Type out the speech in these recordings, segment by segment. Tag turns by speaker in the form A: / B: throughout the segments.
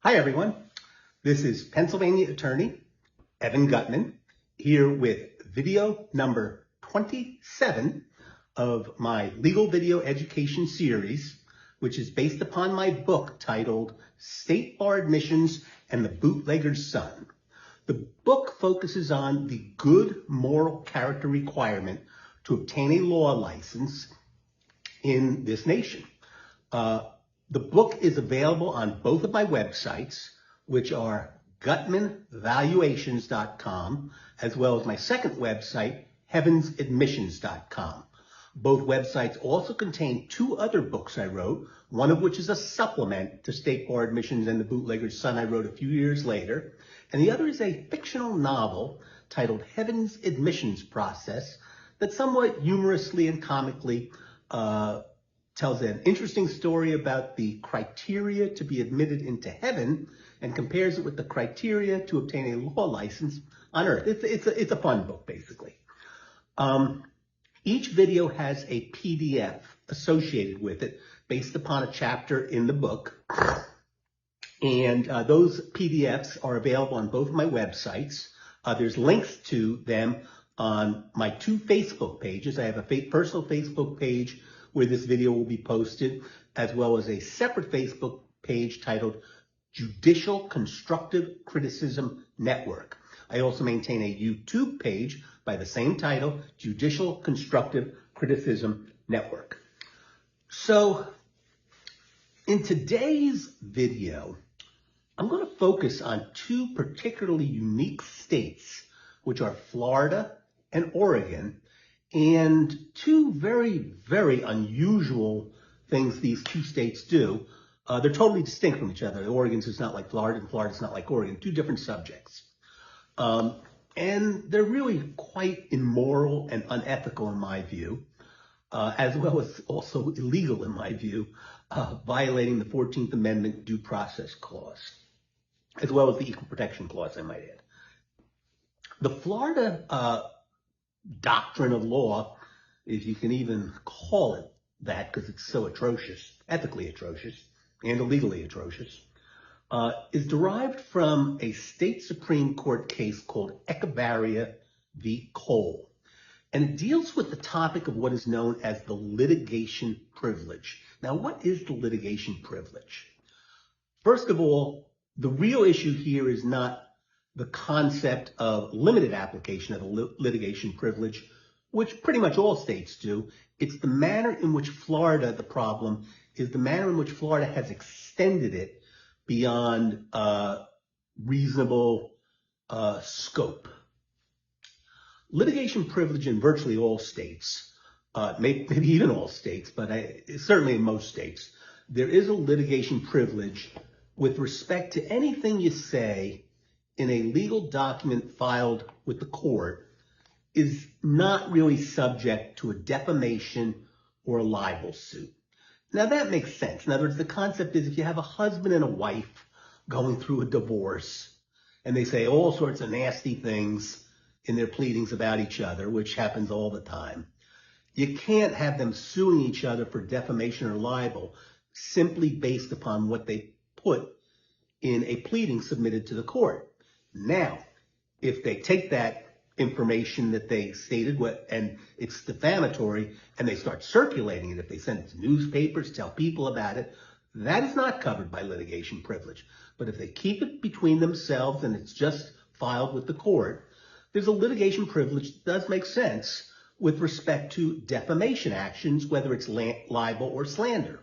A: Hi everyone, this is Pennsylvania attorney Evan Gutman here with video number 27 of my legal video education series, which is based upon my book titled State Bar Admissions and the Bootlegger's Son. The book focuses on the good moral character requirement to obtain a law license in this nation. The book is available on both of my websites, which are gutmanvaluations.com, as well as my second website, heavensadmissions.com. Both websites also contain two other books I wrote, one of which is a supplement to State Bar Admissions and the Bootlegger's Son I wrote a few years later, and the other is a fictional novel titled Heaven's Admissions Process that somewhat humorously and comically tells an interesting story about the criteria to be admitted into heaven and compares it with the criteria to obtain a law license on earth. It's a fun book, basically. Each video has a PDF associated with it based upon a chapter in the book. And those PDFs are available on both of my websites. There's links to them on my two Facebook pages. I have a personal Facebook page where this video will be posted, as well as a separate Facebook page titled Judicial Constructive Criticism Network. I also maintain a YouTube page by the same title, Judicial Constructive Criticism Network. So in today's video, I'm going to focus on two particularly unique states, which are Florida and Oregon, and two very, very unusual things these two states do. They're totally distinct from each other. Oregon's is not like Florida, and Florida's not like Oregon. Two different subjects. And they're really quite immoral and unethical in my view, as well as also illegal in my view, violating the 14th Amendment due process clause, as well as the Equal Protection Clause, I might add. The Florida doctrine of law, if you can even call it that, because it's so atrocious, ethically atrocious and illegally atrocious, is derived from a state Supreme Court case called Echevarria v. Cole. And it deals with the topic of what is known as the litigation privilege. Now, what is the litigation privilege? First of all, the real issue here is not the concept of limited application of the litigation privilege, which pretty much all states do. It's the manner in which Florida, the problem is the manner in which Florida has extended it beyond reasonable scope. Litigation privilege in virtually all states, maybe even all states, but certainly in most states, there is a litigation privilege with respect to anything you say in a legal document filed with the court is not really subject to a defamation or a libel suit. Now that makes sense. In other words, the concept is if you have a husband and a wife going through a divorce and they say all sorts of nasty things in their pleadings about each other, which happens all the time, you can't have them suing each other for defamation or libel simply based upon what they put in a pleading submitted to the court. Now, if they take that information that they stated and it's defamatory and they start circulating it, if they send it to newspapers, tell people about it, that is not covered by litigation privilege. But if they keep it between themselves and it's just filed with the court, there's a litigation privilege that does make sense with respect to defamation actions, whether it's libel or slander.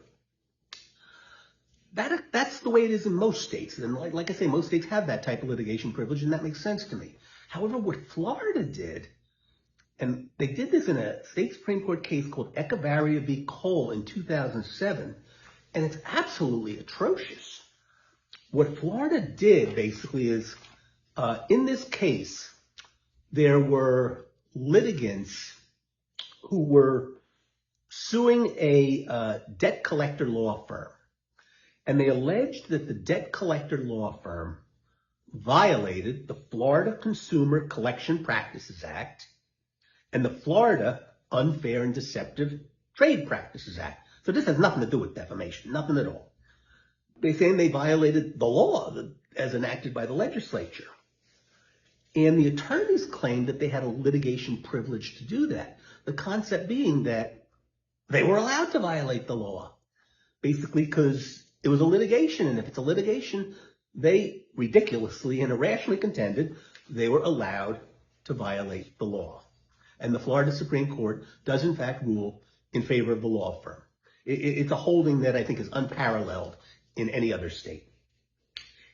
A: That's the way it is in most states. And like I say, most states have that type of litigation privilege, and that makes sense to me. However, what Florida did, and they did this in a state Supreme Court case called Echevarria v. Cole in 2007, and it's absolutely atrocious. What Florida did basically is, in this case, there were litigants who were suing a debt collector law firm. And they alleged that the debt collector law firm violated the Florida Consumer Collection Practices Act and the Florida Unfair and Deceptive Trade Practices Act. So this has nothing to do with defamation, nothing at all. They say they violated the law as enacted by the legislature. And the attorneys claimed that they had a litigation privilege to do that. The concept being that they were allowed to violate the law, basically because it was a litigation. And if it's a litigation, they ridiculously and irrationally contended they were allowed to violate the law. And the Florida Supreme Court does, in fact, rule in favor of the law firm. It's a holding that I think is unparalleled in any other state.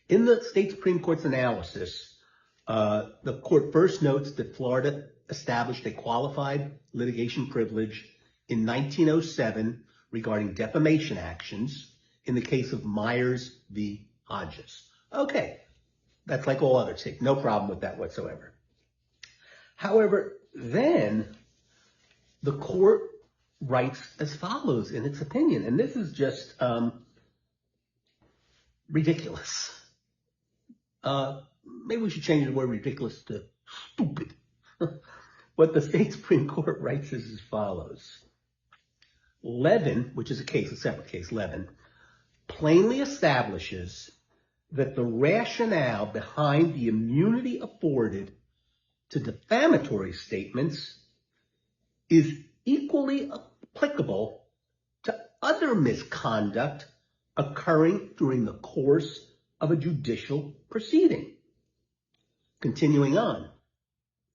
A: In the state Supreme Court's analysis, the court first notes that Florida established a qualified litigation privilege in 1907 regarding defamation actions in the case of Myers v. Hodges. Okay, that's like all other states. No problem with that whatsoever. However, then the court writes as follows in its opinion, and this is just ridiculous. Maybe we should change the word ridiculous to stupid. What the state Supreme Court writes is as follows. Levin, which is a separate case, Levin, plainly establishes that the rationale behind the immunity afforded to defamatory statements is equally applicable to other misconduct occurring during the course of a judicial proceeding. Continuing on,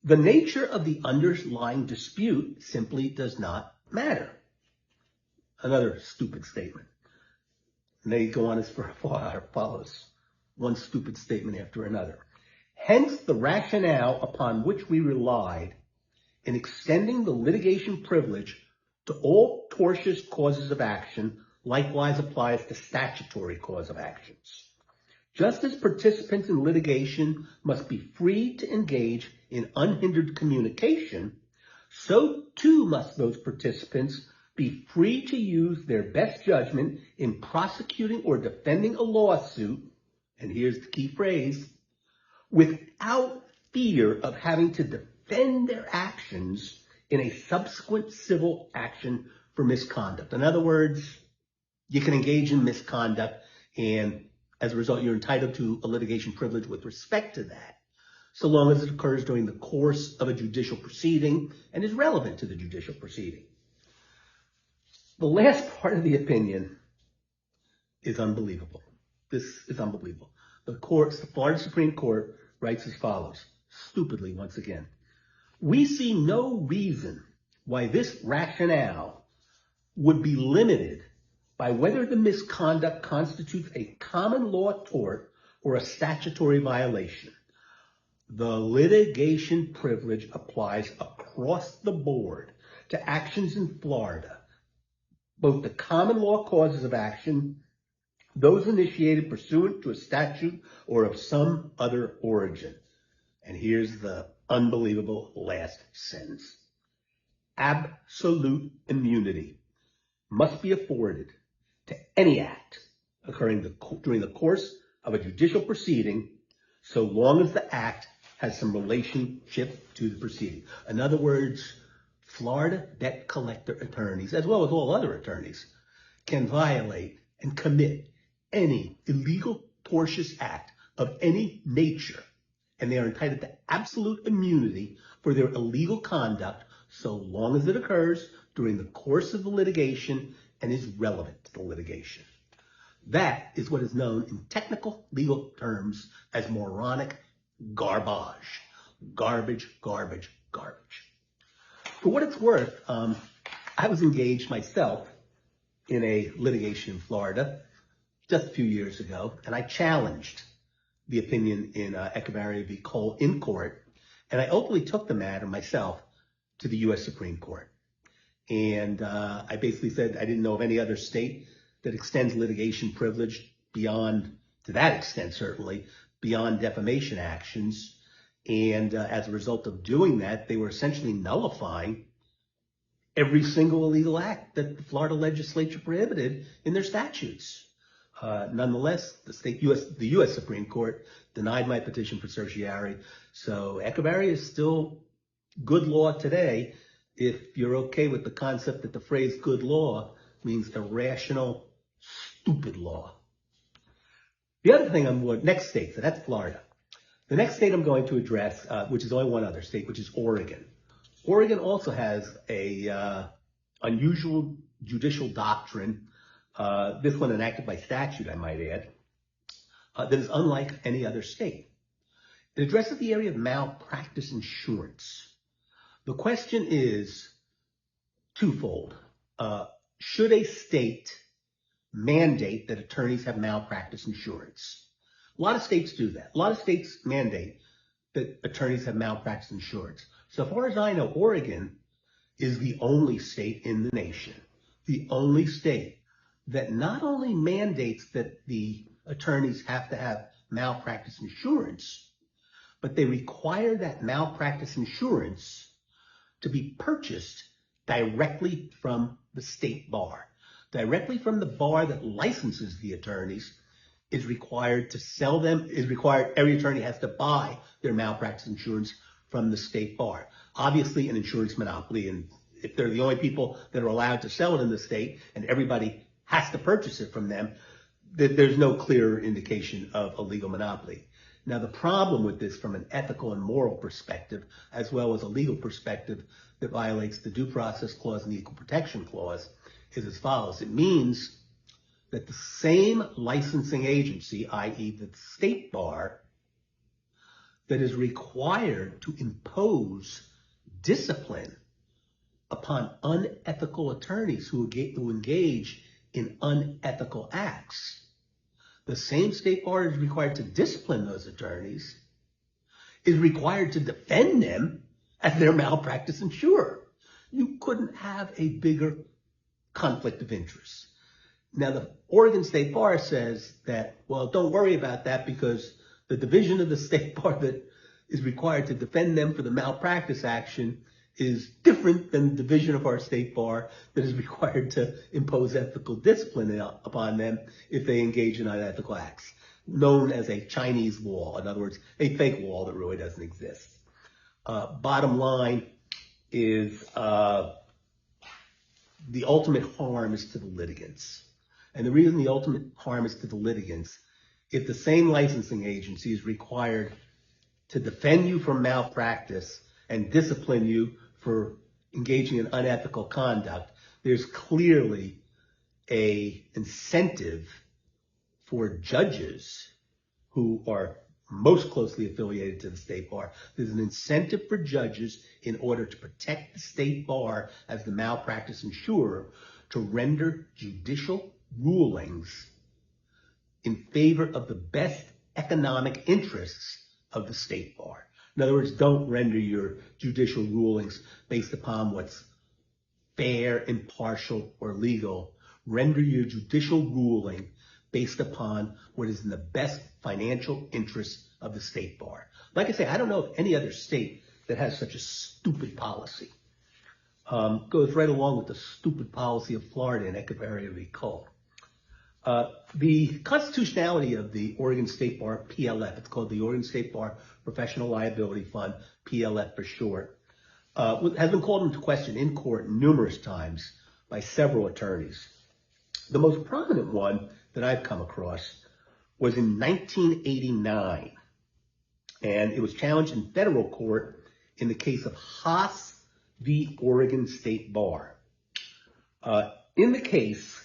A: the nature of the underlying dispute simply does not matter. Another stupid statement. And they go on as follows. One stupid statement after another. Hence, the rationale upon which we relied in extending the litigation privilege to all tortious causes of action likewise applies to statutory cause of actions. Just as participants in litigation must be free to engage in unhindered communication, so too must those participants be free to use their best judgment in prosecuting or defending a lawsuit, and here's the key phrase, without fear of having to defend their actions in a subsequent civil action for misconduct. In other words, you can engage in misconduct, and as a result, you're entitled to a litigation privilege with respect to that, so long as it occurs during the course of a judicial proceeding and is relevant to the judicial proceeding. The last part of the opinion is unbelievable. This is unbelievable. The Florida Supreme Court writes as follows, stupidly once again. We see no reason why this rationale would be limited by whether the misconduct constitutes a common law tort or a statutory violation. The litigation privilege applies across the board to actions in Florida, both the common law causes of action, those initiated pursuant to a statute or of some other origin. And here's the unbelievable last sentence. Absolute immunity must be afforded to any act occurring during the course of a judicial proceeding, so long as the act has some relationship to the proceeding. In other words, Florida debt collector attorneys, as well as all other attorneys, can violate and commit any illegal tortious act of any nature, and they are entitled to absolute immunity for their illegal conduct so long as it occurs during the course of the litigation and is relevant to the litigation. That is what is known in technical legal terms as moronic garbage. Garbage, garbage, garbage. For what it's worth, I was engaged myself in a litigation in Florida just a few years ago, and I challenged the opinion in Echevarria v. Cole in court, and I ultimately took the matter myself to the U.S. Supreme Court. And I basically said I didn't know of any other state that extends litigation privilege beyond, to that extent certainly, beyond defamation actions. And as a result of doing that, they were essentially nullifying every single illegal act that the Florida legislature prohibited in their statutes. Nonetheless, the U.S. Supreme Court denied my petition for certiorari. So Echevarria is still good law today if you're okay with the concept that the phrase good law means irrational, stupid law. The other thing next state, so that's Florida. The next state I'm going to address, which is only one other state, which is Oregon. Oregon also has a unusual judicial doctrine, this one enacted by statute, I might add, that is unlike any other state. It addresses the area of malpractice insurance. The question is twofold. Should a state mandate that attorneys have malpractice insurance? A lot of states do that. A lot of states mandate that attorneys have malpractice insurance. So far as I know, Oregon is the only state in the nation, the only state that not only mandates that the attorneys have to have malpractice insurance, but they require that malpractice insurance to be purchased directly from the state bar. Directly from the bar that licenses the attorneys is required to sell them, every attorney has to buy their malpractice insurance from the state bar. Obviously an insurance monopoly, and if they're the only people that are allowed to sell it in the state and everybody has to purchase it from them, there's no clear indication of a legal monopoly. Now the problem with this from an ethical and moral perspective, as well as a legal perspective that violates the Due Process Clause and the Equal Protection Clause, is as follows. It means that the same licensing agency, i.e. the state bar, that is required to impose discipline upon unethical attorneys who engage in unethical acts. The same state bar is required to discipline those attorneys, is required to defend them as their malpractice insurer. You couldn't have a bigger conflict of interest. Now, the Oregon State Bar says that, well, don't worry about that because the division of the state bar that is required to defend them for the malpractice action is different than the division of our state bar that is required to impose ethical discipline upon them if they engage in unethical acts, known as a Chinese wall. In other words, a fake wall that really doesn't exist. Bottom line is the ultimate harm is to the litigants. And the reason the ultimate harm is to the litigants, if the same licensing agency is required to defend you from malpractice and discipline you for engaging in unethical conduct, there's clearly an incentive for judges who are most closely affiliated to the state bar. There's an incentive for judges in order to protect the state bar as the malpractice insurer to render judicial rulings in favor of the best economic interests of the state bar. In other words, don't render your judicial rulings based upon what's fair, impartial, or legal. Render your judicial ruling based upon what is in the best financial interests of the state bar. Like I say, I don't know of any other state that has such a stupid policy. Goes right along with the stupid policy of Florida in Echeverria v. Cole. The constitutionality of the Oregon State Bar, PLF, it's called the Oregon State Bar Professional Liability Fund, PLF for short, has been called into question in court numerous times by several attorneys. The most prominent one that I've come across was in 1989, and it was challenged in federal court in the case of Haas v. Oregon State Bar. In the case,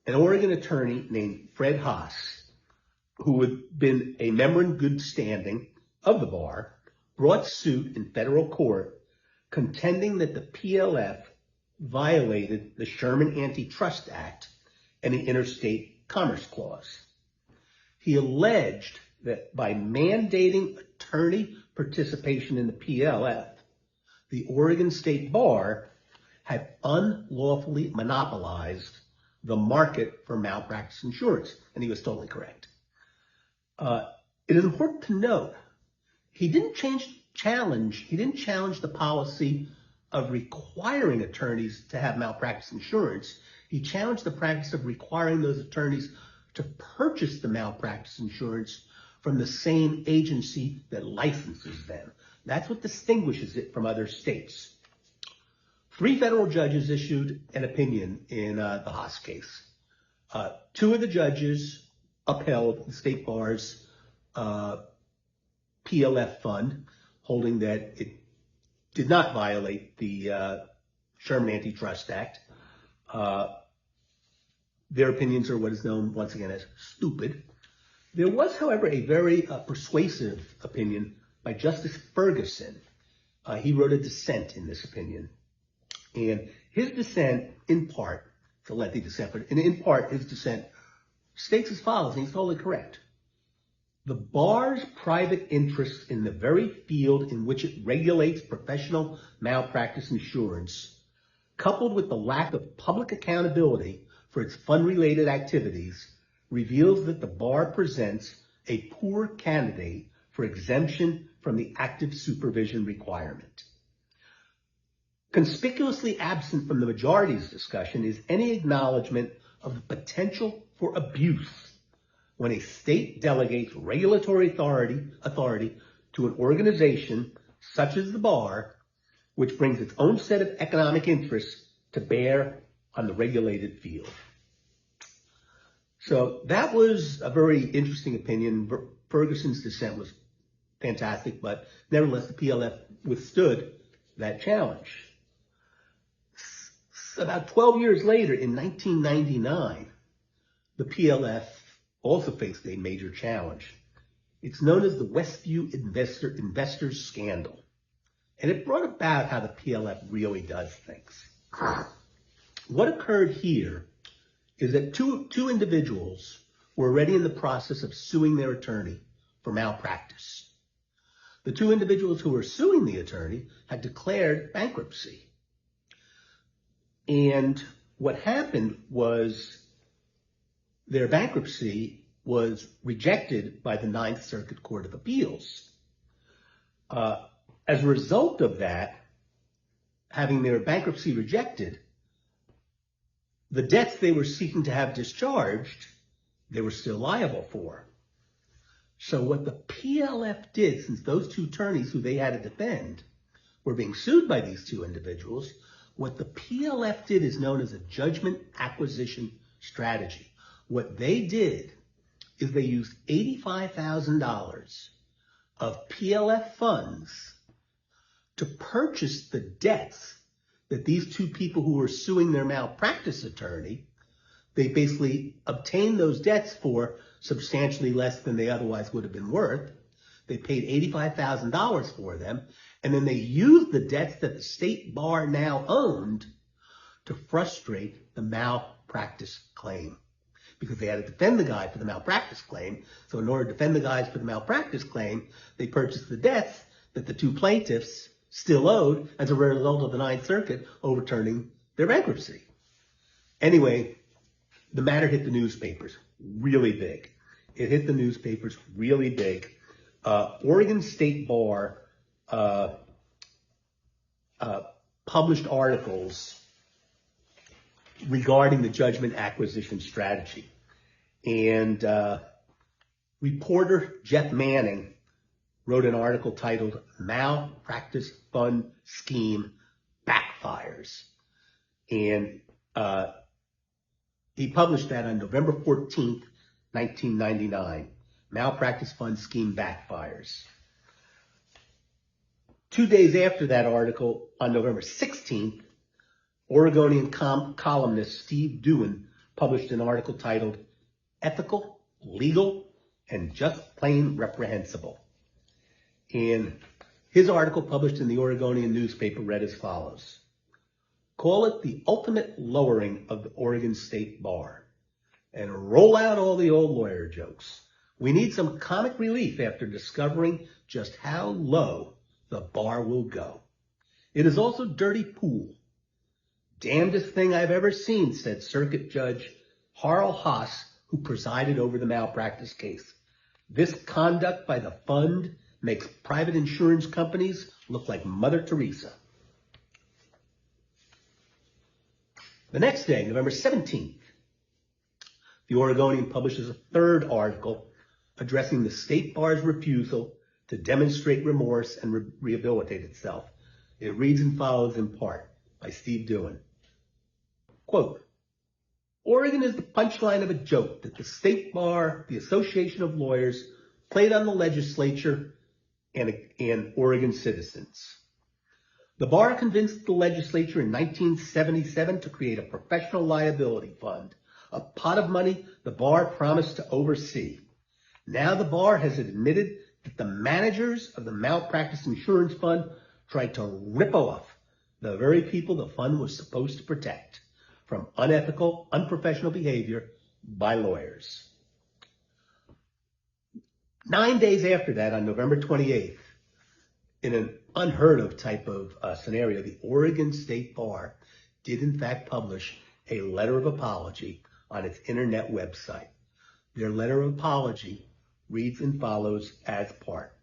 A: an Oregon attorney named Fred Haas, who had been a member in good standing of the bar, brought suit in federal court contending that the PLF violated the Sherman Antitrust Act and the Interstate Commerce Clause. He alleged that by mandating attorney participation in the PLF, the Oregon State Bar had unlawfully monopolized the market for malpractice insurance, and he was totally correct. It is important to note, he didn't challenge the policy of requiring attorneys to have malpractice insurance. He challenged the practice of requiring those attorneys to purchase the malpractice insurance from the same agency that licenses them. That's what distinguishes it from other states. 3 federal judges issued an opinion in the Haas case. 2 of the judges upheld the State Bar's PLF fund, holding that it did not violate the Sherman Antitrust Act. Their opinions are what is known once again as stupid. There was, however, a very persuasive opinion by Justice Ferguson. He wrote a dissent in this opinion. And his dissent, in part, it's a lengthy dissent, but in part, his dissent states as follows, and he's totally correct. The bar's private interest in the very field in which it regulates professional malpractice insurance, coupled with the lack of public accountability for its fund-related activities, reveals that the bar presents a poor candidate for exemption from the active supervision requirement. Conspicuously absent from the majority's discussion is any acknowledgement of the potential for abuse when a state delegates regulatory authority to an organization such as the bar, which brings its own set of economic interests to bear on the regulated field. So that was a very interesting opinion. Ferguson's dissent was fantastic, but nevertheless, the PLF withstood that challenge. About 12 years later, in 1999, the PLF also faced a major challenge. It's known as the Westview Investors Scandal, and it brought about how the PLF really does things. What occurred here is that two individuals were already in the process of suing their attorney for malpractice. The two individuals who were suing the attorney had declared bankruptcy. And what happened was their bankruptcy was rejected by the Ninth Circuit Court of Appeals. As a result of that, having their bankruptcy rejected, the debts they were seeking to have discharged, they were still liable for. So what the PLF did, since those two attorneys who they had to defend were being sued by these two individuals, what the PLF did is known as a judgment acquisition strategy. What they did is they used $85,000 of PLF funds to purchase the debts that these two people who were suing their malpractice attorney, they basically obtained those debts for substantially less than they otherwise would have been worth. They paid $85,000 for them, and then they used the debts that the state bar now owned to frustrate the malpractice claim, because they had to defend the guy for the malpractice claim. So in order to defend the guys for the malpractice claim, they purchased the debts that the two plaintiffs still owed as a result of the Ninth Circuit overturning their bankruptcy. Anyway, the matter hit the newspapers really big. It hit the newspapers really big. Oregon State Bar published articles regarding the judgment acquisition strategy. And reporter Jeff Manning wrote an article titled "Malpractice Fund Scheme Backfires." And he published that on November 14th, 1999. Malpractice Fund Scheme Backfires. 2 days after that article, on November 16th, Oregonian columnist Steve Dewan published an article titled "Ethical, Legal, and Just Plain Reprehensible." And his article, published in the Oregonian newspaper, read as follows: "Call it the ultimate lowering of the Oregon State Bar, and roll out all the old lawyer jokes. We need some comic relief after discovering just how low the bar will go. It is also dirty pool. Damnedest thing I've ever seen," said Circuit Judge Harl Haas, who presided over the malpractice case. "This conduct by the fund makes private insurance companies look like Mother Teresa." The next day, November 17th, the Oregonian publishes a third article addressing the State Bar's refusal to demonstrate remorse and rehabilitate itself. It reads and follows in part by Steve Dewan. Quote, Oregon is the punchline of a joke that the State Bar, the Association of Lawyers, played on the legislature and Oregon citizens. The bar convinced the legislature in 1977 to create a professional liability fund, a pot of money the bar promised to oversee. Now the bar has admitted that the managers of the malpractice insurance fund tried to rip off the very people the fund was supposed to protect from unethical, unprofessional behavior by lawyers. 9 days after that, on November 28th, in an unheard of type of scenario, the Oregon State Bar did in fact publish a letter of apology on its internet website. Their letter of apology reads and follows as part.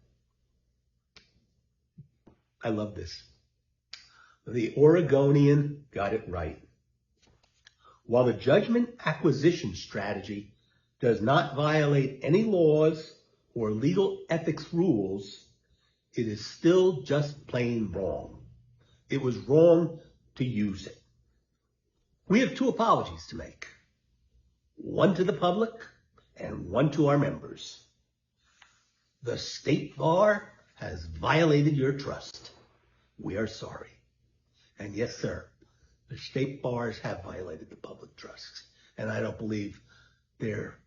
A: I love this. The Oregonian got it right. While the judgment acquisition strategy does not violate any laws or legal ethics rules, it is still just plain wrong. It was wrong to use it. We have two apologies to make. One to the public and one to our members. The State Bar has violated your trust. We are sorry. And yes, sir, the state bars have violated the public trust. And I don't believe their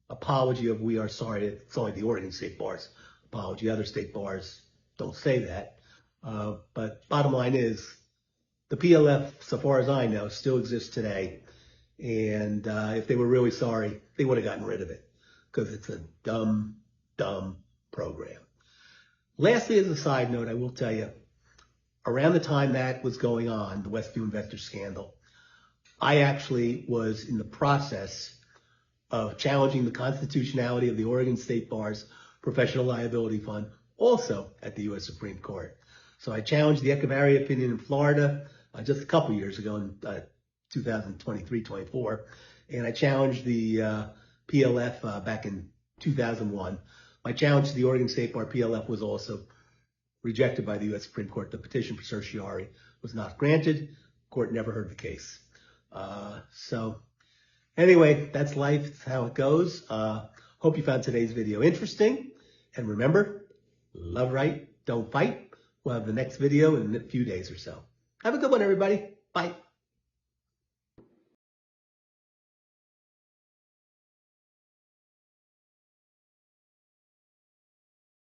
A: apology of we are sorry, it's only the Oregon State Bar's apology. Other state bars don't say that. But bottom line is, the PLF, so far as I know, still exists today. And if they were really sorry, they would have gotten rid of it because it's a dumb, dumb program. Lastly, as a side note, I will tell you, around the time that was going on, the Westview Investor scandal, I actually was in the process of challenging the constitutionality of the Oregon State Bar's Professional Liability Fund, also at the U.S. Supreme Court. So I challenged the Echevarria opinion in Florida just a couple years ago in 2023-24, and I challenged the PLF back in 2001. My challenge to the Oregon State Bar PLF was also rejected by the U.S. Supreme Court. The petition for certiorari was not granted. Court never heard the case. So anyway, that's life. It's how it goes. Hope you found today's video interesting. And remember, love right, don't fight. We'll have the next video in a few days or so. Have a good one, everybody. Bye.